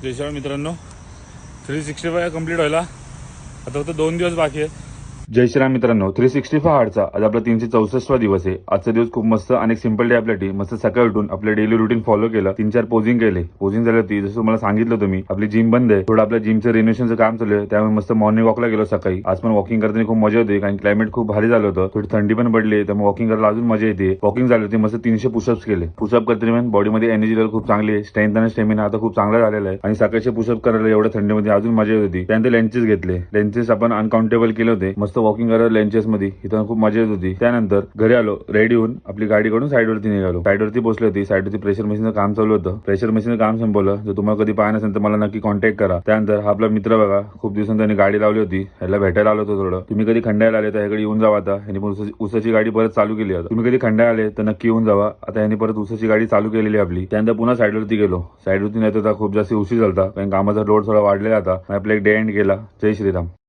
जय मित्रांनो, 365 कंप्लीट व्हायला आता फक्त 2 दिवस बाकी आहे। जय श्रीराम मित्रांनो, 365 हार्डचा आज आपला 364वा दिवस आहे। आजचा दिवस खूप मस्त आणि सिंपल डे आपल्यासाठी। मस्त सकाळी उठून आपले डेली रुटीन फॉलो केलं, 3-4 पोजिंग केले। पोजिंग झाली होती जसं मला सांगितलं तुम्ही, आपली जिम बंद आहे, थोडं आपल्या जिमचं रिनोव्हेशनचं काम चालू आहे, त्यामुळे मस्त मॉर्निंग वॉकला गेलो सकाळी। आज पण वॉकिंग करताना खूप मजा होती, कारण क्लायमेट खूप भारी झालं होतं, थोडी थंडी पण पडली, त्यामुळे वॉकिंग करायला अजून मजा येते। वॉकिंग झाली होती, मस्त 300 पुशअप्स केले। पुशअप करताना बॉडीमध्ये एनर्जी लेवल खूप चांगली आहे, स्ट्रेंथ आणि स्टेमिना आता खूप चांगला झालेला आहे, आणि सकाळचे पुशअप करायला एवढ्या थंडीमध्ये अजून मजा येत होती। त्यानंतर लेंचेस घेतले, लेंचेस आपण अनकाउंटेबल केले होते, मस्त वॉकिंग करायला लेंचेस मध्ये, इथं खूप मजा येत होती। त्यानंतर घरी आलो, रेडी होऊन आपली गाडी काढून साईडवरती निघालो। साईडवरती पोहोचली होती, साईडवरती प्रेशर मशीनचं काम चालू होतं, प्रेशर मशीनचं काम संपवलं। जर तुम्हाला कधी पाहायला नसेल तर मला नक्की कॉन्टॅक्ट करा। त्यानंतर हा आपला मित्र बघा, खूप दिवसांनी त्यांनी गाडी लावली होती, ह्याला भेटायला आलो होतो थोडं। तुम्ही कधी खंडाळ्याला आले तर ह्याकडे येऊन जावा, आता ह्याने पण ऊसाची गाडी परत चालू केली आहे। तुम्ही कधी खंडाळ्याला आले तर नक्की येऊन जावा, आता ह्याने परत ऊसाची गाडी चालू केलेली आपली। त्यानंतर पुन्हा साईडवरती गेलो, साईडवरती नाही तर खूप जास्त उशीर झाला, कारण कामाचा लोड थोडा वाढलेला होता। आपला एक डे एंड केला। जय श्रीराम।